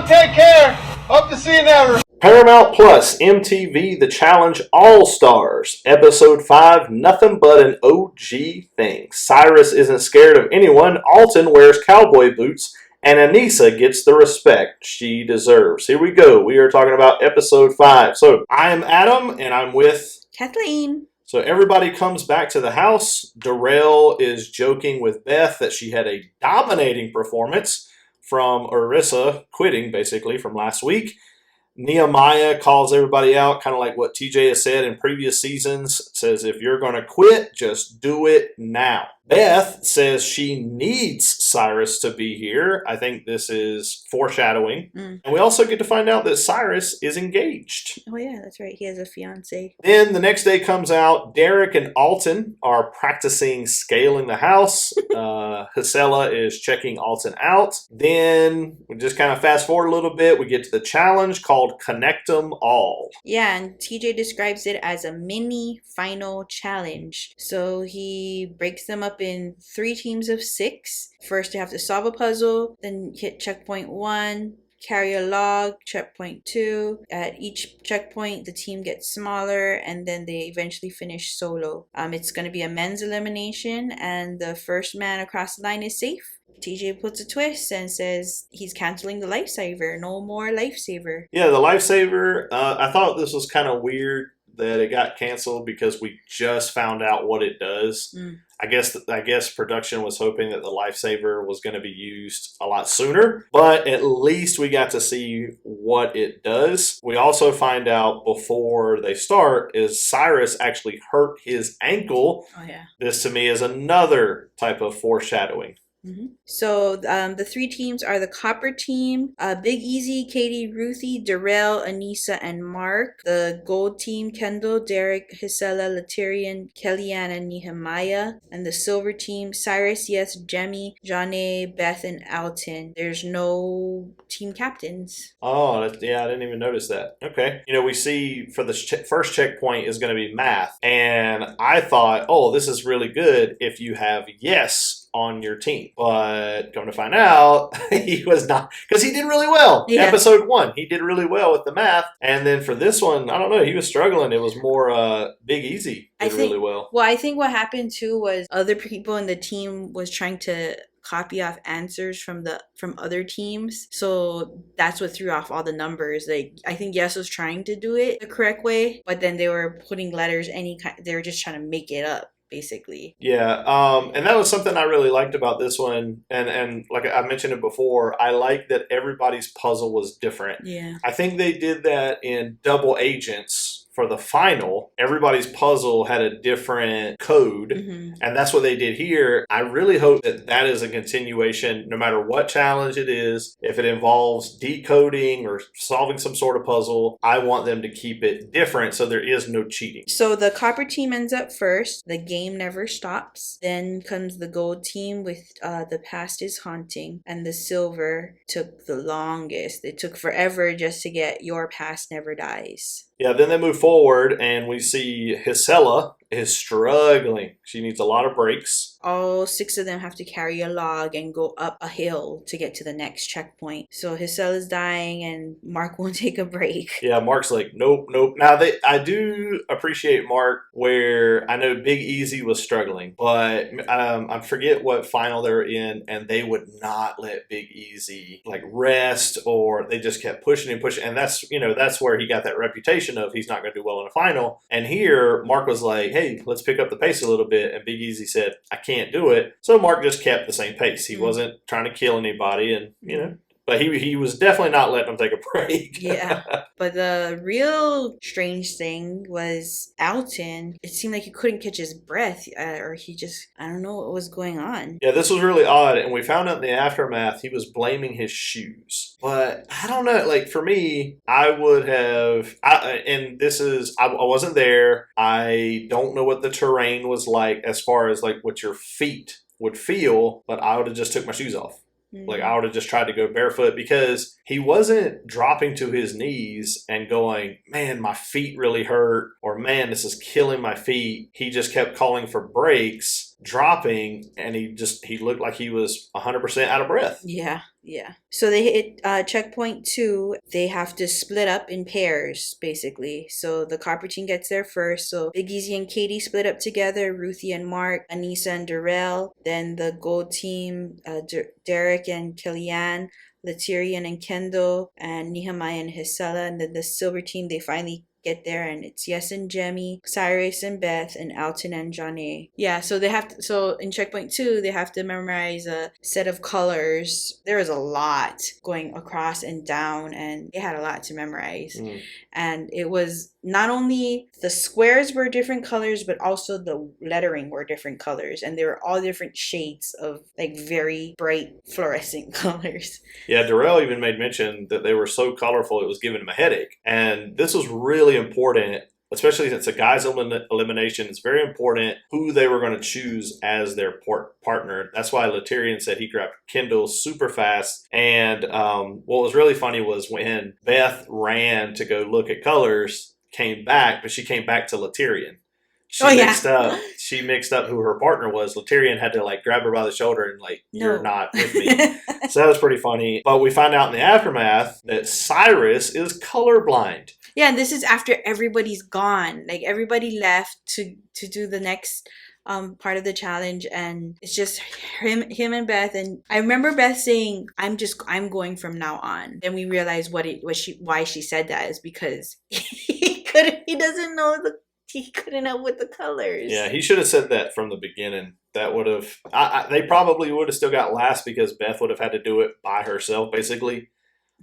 take care. Hope to see you never. Paramount Plus MTV The Challenge All-Stars. Episode 5, Nothing But an OG Thing. Syrus isn't scared of anyone. Alton wears cowboy boots. And Aneesa gets the respect she deserves. Here we go. We are talking about episode 5. So I am Adam, and I'm with Kathleen. So everybody comes back to the house. Darrell is joking with Beth that she had a dominating performance from Arissa quitting, basically, from last week. Nehemiah calls everybody out, kind of like what TJ has said in previous seasons. Says, if you're going to quit, just do it now. Beth says she needs Syrus to be here. I think this is foreshadowing. And we also get to find out that Syrus is engaged. Oh, yeah, that's right. He has a fiance. Then the next day comes out. Derek and Alton are practicing scaling the house. Hisela is checking Alton out. Then we just kind of fast forward a little bit. We get to the challenge called Connectum All. Yeah, and TJ describes it as a mini final challenge. So he breaks them up in 3 teams of 6. First, they have to solve a puzzle, then hit checkpoint 1, carry a log, checkpoint 2. At each checkpoint, the team gets smaller, and then they eventually finish solo. It's going to be a men's elimination, and the first man across the line is safe. TJ puts a twist and says he's canceling the lifesaver. No more lifesaver. Yeah, the lifesaver, I thought this was kind of weird that it got canceled because we just found out what it does. I guess production was hoping that the lifesaver was going to be used a lot sooner, but at least we got to see what it does. We also find out before they start is Syrus actually hurt his ankle. Oh, yeah. This to me is another type of foreshadowing. So the 3 teams are the Copper team, Big Easy, Katie, Ruthie, Darrell, Aneesa, and Mark. The Gold team, Kendall, Derek, Hisela, Laterian, Kellyanne, and Nehemiah. And the Silver team, Syrus, Yes, Jemmy, Janae, Beth, and Alton. There's no team captains. Oh, yeah, I didn't even notice that. Okay. We see for the first checkpoint is going to be math. And I thought, oh, this is really good if you have Yes on your team. But come to find out, he was not, because he did really well. Yeah. Episode 1, he did really well with the math. And then for this one, I don't know, he was struggling. It was more Big Easy did really well. Well, I think what happened too was other people in the team was trying to copy off answers from other teams, so that's what threw off all the numbers. Like, I think Yes was trying to do it the correct way, but then they were putting letters they were just trying to make it up, basically. Yeah, and that was something I really liked about this one, and like I mentioned it before, I like that everybody's puzzle was different. Yeah, I think they did that in Double Agents. For the final, everybody's puzzle had a different code, and that's what they did here. I really hope that is a continuation, no matter what challenge it is. If it involves decoding or solving some sort of puzzle, I want them to keep it different so there is no cheating. So the Copper team ends up first. The game never stops. Then comes the Gold team with The Past is Haunting, and the Silver took the longest. It took forever just to get Your Past Never Dies. Yeah, then they move forward and we see Hisela is struggling. She needs a lot of breaks. All 6 of them have to carry a log and go up a hill to get to the next checkpoint. So Hisela's dying and Mark won't take a break. Yeah, Mark's like, nope. Now, I do appreciate Mark where I know Big Easy was struggling, but I forget what final they're in, and they would not let Big Easy like rest, or they just kept pushing and pushing. And that's where he got that reputation of he's not going to do well in a final. And here, Mark was like, hey, let's pick up the pace a little bit. And Big Easy said, I can't do it. So Mark just kept the same pace. He wasn't trying to kill anybody, and but he was definitely not letting them take a break. Yeah. But the real strange thing was Alton. It seemed like he couldn't catch his breath, or he just, I don't know what was going on. Yeah, this was really odd. And we found out in the aftermath, he was blaming his shoes. But I don't know, like for me, I would have, I wasn't there. I don't know what the terrain was like as far as like what your feet would feel, but I would have just took my shoes off. Like, I would have just tried to go barefoot, because he wasn't dropping to his knees and going, man, my feet really hurt, or man, this is killing my feet. He just kept calling for breaks. dropping, and he looked like he was 100% out of breath. Yeah, yeah. So they hit checkpoint 2. They have to split up in pairs, basically. So the copper team gets there first. So Big Easy and Katie split up together. Ruthie and Mark, Aneesa and Darrell. Then the gold team, Derek and Kellyanne, Latyrian and Kendall, and Nehemiah and Hisela. And then the silver team, they finally get there, and it's Yes and Jemmy, Syrus and Beth, and Alton and Johnny. Yeah, so they have to, so in checkpoint 2, they have to memorize a set of colors. There was a lot going across and down, and they had a lot to memorize. And it was not only the squares were different colors, but also the lettering were different colors, and they were all different shades of like very bright fluorescent colors. Yeah, Darrell even made mention that they were so colorful it was giving him a headache. And this was really important, especially since a guy's elimination. It's very important who they were going to choose as their partner. That's why Latyrian said he grabbed Kendall super fast. And what was really funny was when Beth ran to go look at colors, came back, but she came back to Latyrian. She mixed up who her partner was. Latyrian had to like grab her by the shoulder and like, you're not with me. So that was pretty funny. But we find out in the aftermath that Syrus is colorblind. Yeah, and this is after everybody's gone. Like everybody left to do the next part of the challenge, and it's just him and Beth. And I remember Beth saying, I'm going from now on. Then we realized why she said that is because he doesn't know he couldn't help with the colors. Yeah, he should have said that from the beginning. That would have... they probably would have still got last because Beth would have had to do it by herself, basically.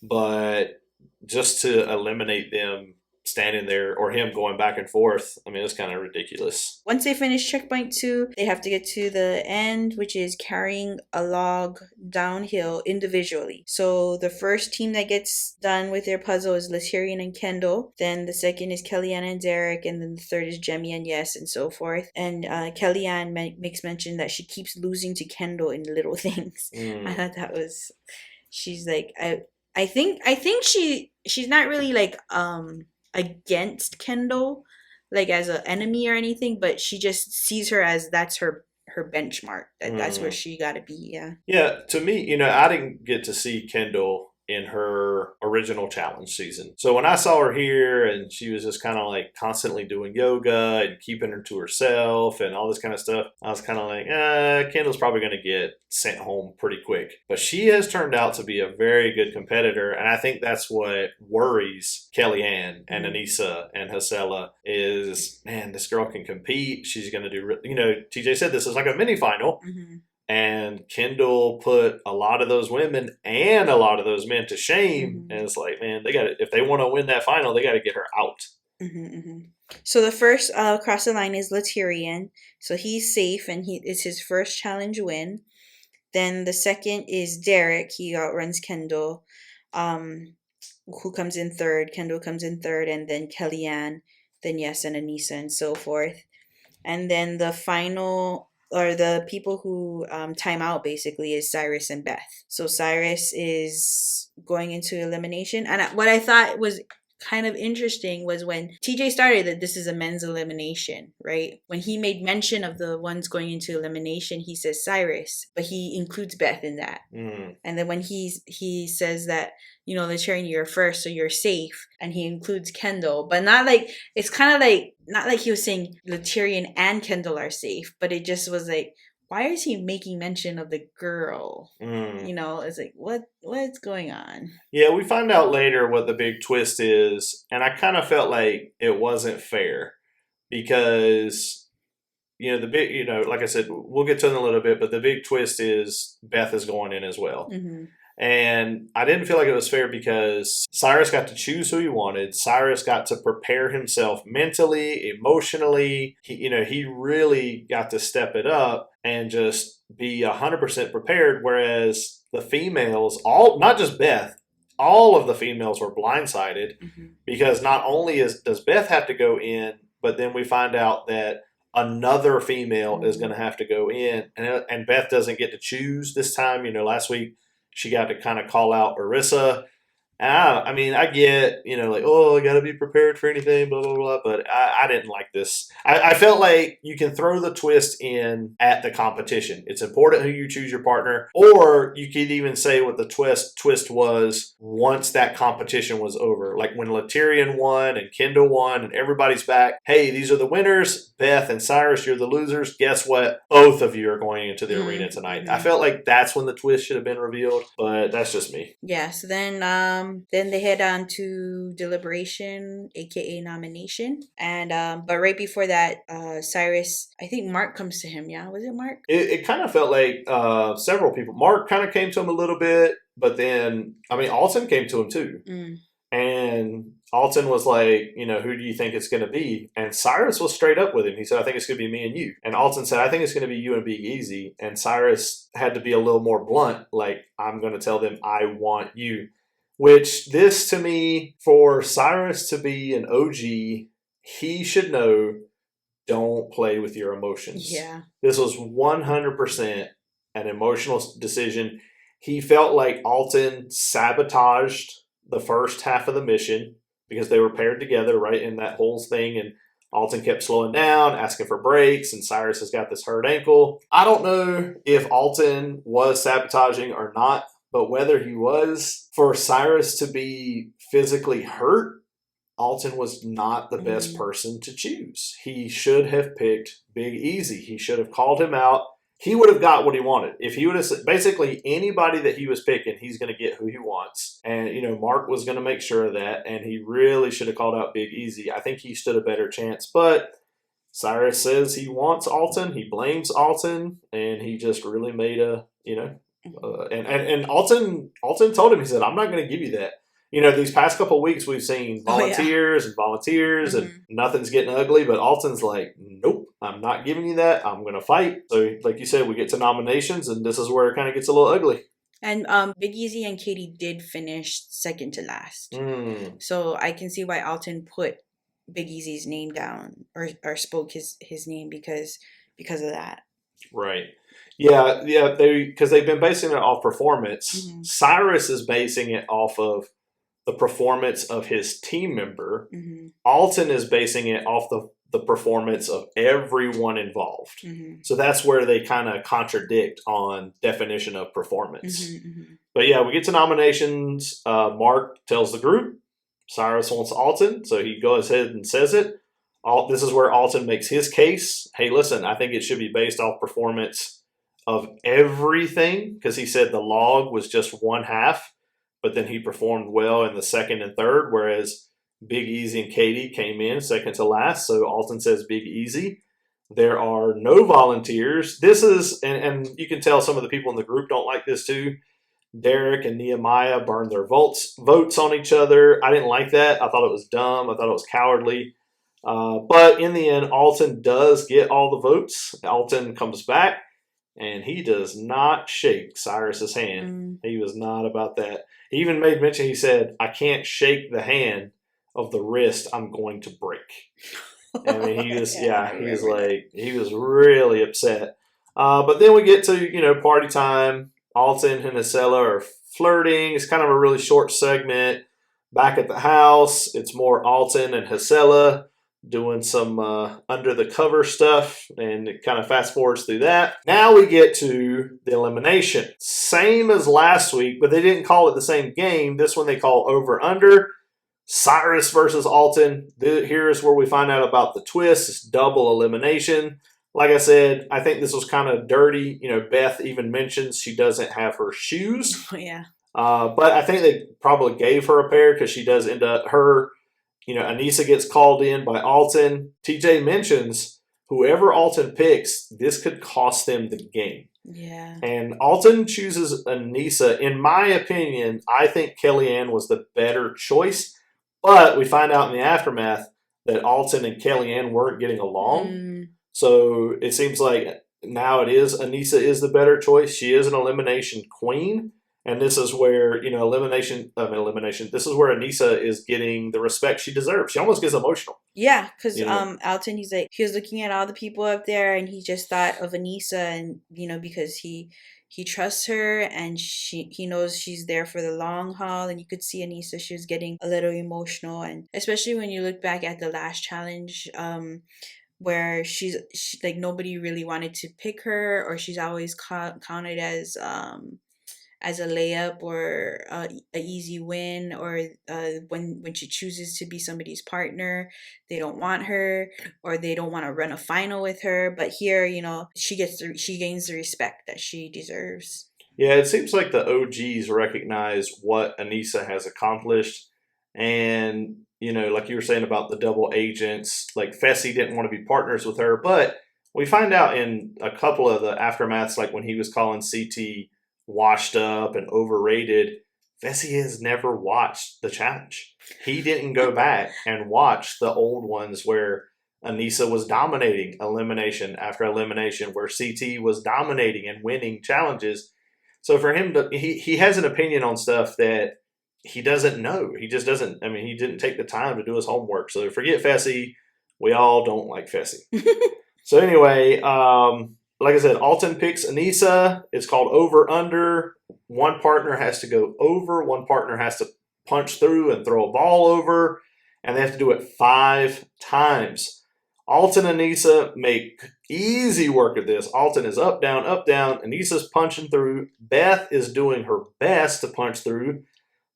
But just to eliminate them standing there or him going back and forth, I mean, it's kind of ridiculous. Once they finish checkpoint 2, they have to get to the end, which is carrying a log downhill individually. So the first team that gets done with their puzzle is Latyrian and Kendall. Then the second is Kellyanne and Derek. And then the third is Jemmy and Yes, and so forth. And Kellyanne makes mention that she keeps losing to Kendall in little things. I thought that was... She's like... I think she's not really like... against Kendall like as an enemy or anything, but she just sees her as that's her benchmark, that's where she got to be. Yeah, to me, I didn't get to see Kendall in her original challenge season. So when I saw her here and she was just kind of like constantly doing yoga and keeping her to herself and all this kind of stuff, I was kind of like, Kendall's probably going to get sent home pretty quick. But she has turned out to be a very good competitor, and I think that's what worries Kellyanne and Aneesa and Hisela is, man, this girl can compete. She's going to do, TJ said this is like a mini final. And Kendall put a lot of those women and a lot of those men to shame. And it's like, man, they got to, if they want to win that final, they got to get her out. So the first across the line is Latyrian. So he's safe, and it's his first challenge win. Then the second is Derek. He outruns Kendall, who comes in third. Kendall comes in third, and then Kellyanne, then Yes and Aneesa, and so forth. And then the final... or the people who time out basically is Syrus and Beth. So Syrus is going into elimination. And what I thought was kind of interesting was when TJ started that this is a men's elimination, right? When he made mention of the ones going into elimination, he says Syrus, but he includes Beth in that. And then when he says that, Latyrian, you're first, so you're safe, and he includes Kendall, but not like, it's kind of like, not like he was saying Latyrian and Kendall are safe, but it just was like, why is he making mention of the girl? It's like, what's going on? Yeah, we find out later what the big twist is, and I kind of felt like it wasn't fair because, the big, like I said, we'll get to it in a little bit, but the big twist is Beth is going in as well. And I didn't feel like it was fair because Syrus got to choose who he wanted. Syrus got to prepare himself mentally, emotionally. He really got to step it up and just be 100% prepared. Whereas the females, not just Beth, all of the females were blindsided because not only does Beth have to go in, but then we find out that another female is going to have to go in, and Beth doesn't get to choose this time. Last week, she got to kind of call out Arissa, And I mean, I get, like, oh, I got to be prepared for anything, blah, blah, blah. But I didn't like this. I felt like you can throw the twist in at the competition. It's important who you choose your partner. Or you could even say what the twist was once that competition was over. Like when Laterian won and Kendall won and everybody's back. Hey, these are the winners. Beth and Syrus, you're the losers. Guess what? Both of you are going into the arena tonight. I felt like that's when the twist should have been revealed. But that's just me. Yeah, so then they head on to deliberation, aka nomination. And but right before that, Syrus, I think Mark comes to him, yeah? Was it Mark? It kind of felt like several people. Mark kind of came to him a little bit, but then Alton came to him too. And Alton was like, who do you think it's going to be? And Syrus was straight up with him. He said, I think it's going to be me and you. And Alton said, I think it's going to be you and Big Easy. And Syrus had to be a little more blunt, like, I'm going to tell them I want you. Which, this to me, for Syrus to be an OG, he should know, don't play with your emotions. Yeah. This was 100% an emotional decision. He felt like Alton sabotaged the first half of the mission because they were paired together, right, in that whole thing, and Alton kept slowing down, asking for breaks, and Syrus has got this hurt ankle. I don't know if Alton was sabotaging or not, but whether he was, for Syrus to be physically hurt, Alton was not the best person to choose. He should have picked Big Easy. He should have called him out. He would have got what he wanted. If he would have said, basically anybody that he was picking, he's going to get who he wants. And, Mark was going to make sure of that. And he really should have called out Big Easy. I think he stood a better chance. But Syrus says he wants Alton. He blames Alton. And he just really made and Alton told him, he said, I'm not going to give you that. These past couple of weeks we've seen volunteers and nothing's getting ugly, but Alton's like, nope, I'm not giving you that. I'm going to fight. So like you said, we get to nominations and this is where it kind of gets a little ugly. And Big Easy and Katie did finish second to last. So I can see why Alton put Big Easy's name down or spoke his name because of that. Right. Yeah, because they've been basing it off performance. Syrus is basing it off of the performance of his team member. Alton is basing it off the performance of everyone involved. So that's where they kind of contradict on definition of performance. But yeah, we get to nominations. Mark tells the group Syrus wants Alton, so he goes ahead and says it. This is where Alton makes his case. Hey, listen, I think it should be based off performance of everything, because he said the log was just one half. But then he performed well in the second and third, whereas Big Easy and Katie came in second to last. So Alton says Big Easy. There are no volunteers. This is, and you can tell some of the people in the group don't like this too. Derek and Nehemiah burned their votes on each other. I didn't like that. I thought it was dumb. I thought it was cowardly. But in the end, Alton does get all the votes. Alton comes back, and he does not shake Syrus's hand. He was not about that. He even made mention, he said, I can't shake the hand of the wrist I'm going to break. I mean, he was, he was really upset. But then we get to, party time. Alton and Aneesa are flirting. It's kind of a really short segment. Back at the house, it's more Alton and Aneesa doing some under the cover stuff, and it kind of fast forwards through that. Now we get to the elimination. Same as last week, but they didn't call it the same game. This one they call over under. Syrus versus Alton. Here's where we find out about the twist. It's double elimination. Like I said, I think this was kind of dirty. Beth even mentions she doesn't have her shoes. Yeah. But I think they probably gave her a pair because she does end up Aneesa gets called in by Alton. TJ mentions whoever Alton picks, this could cost them the game. Yeah. And Alton chooses Aneesa. In my opinion, I think Kellyanne was the better choice. But we find out in the aftermath that Alton and Kellyanne weren't getting along. So it seems like now Aneesa is the better choice. She is an elimination queen. And this is where, elimination. This is where Aneesa is getting the respect she deserves. She almost gets emotional. Yeah, because Alton, he was looking at all the people up there, and he just thought of Aneesa, and because he he trusts her, and he knows she's there for the long haul. And you could see Aneesa, she was getting a little emotional, and especially when you look back at the last challenge, where she like nobody really wanted to pick her, or she's always counted as a layup or a easy win, or when she chooses to be somebody's partner, they don't want her, or they don't want to run a final with her. But here, you know, she gains the respect that she deserves. Yeah, it seems like the OGs recognize what Aneesa has accomplished, and you know, like you were saying about the double agents, like Fessy didn't want to be partners with her, but we find out in a couple of the aftermaths, like when he was calling CT washed up and overrated, Fessy has never watched the challenge. He didn't go back and watch the old ones where Aneesa was dominating elimination after elimination, where CT was dominating and winning challenges. So for him to, he has an opinion on stuff that he doesn't know. He just doesn't, I mean, he didn't take the time to do his homework. So forget Fessy. We all don't like Fessy. So anyway, like I said, Alton picks Aneesa. It's called over under. One partner has to go over. One partner has to punch through and throw a ball over. And they have to do it 5 times. Alton and Aneesa make easy work of this. Alton is up, down, up, down. Aneesa's punching through. Beth is doing her best to punch through.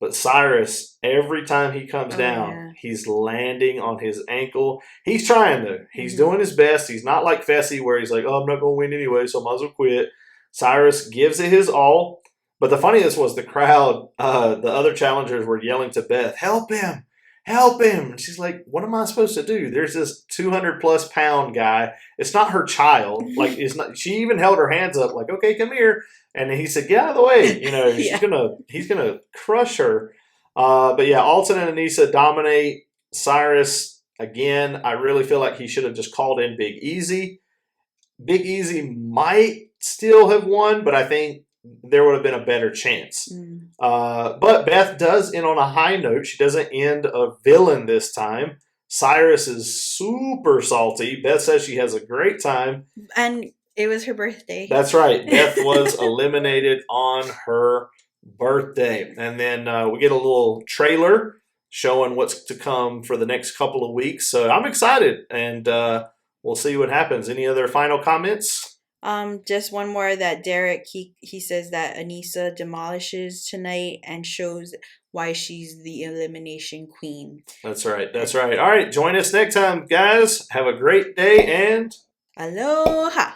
But Syrus, every time he comes down, he's landing on his ankle. He's trying to. He's doing his best. He's not like Fessy where he's like, oh, I'm not going to win anyway, so I might as well quit. Cyrus gives it his all. But the funniest was the crowd, the other challengers were yelling to Beth, help him, help him. And she's like, what am I supposed to do? There's this 200-plus pound guy. It's not her child. Like, it's not. She even held her hands up like, okay, come here. And he said, get out of the way. You know, he's gonna crush her. But yeah, Alton and Aneesa dominate. Syrus, again, I really feel like he should have just called in Big Easy. Big Easy might still have won, but I think there would have been a better chance. But Beth does end on a high note. She doesn't end a villain this time. Syrus is super salty. Beth says she has a great time. And it was her birthday. That's right. Beth was eliminated on her birthday. And then we get a little trailer showing what's to come for the next couple of weeks. So I'm excited, and we'll see what happens. Any other final comments? Just one more, that Derek, he says that Aneesa demolishes tonight and shows why she's the elimination queen. That's right. That's right. All right. Join us next time, guys. Have a great day, and aloha.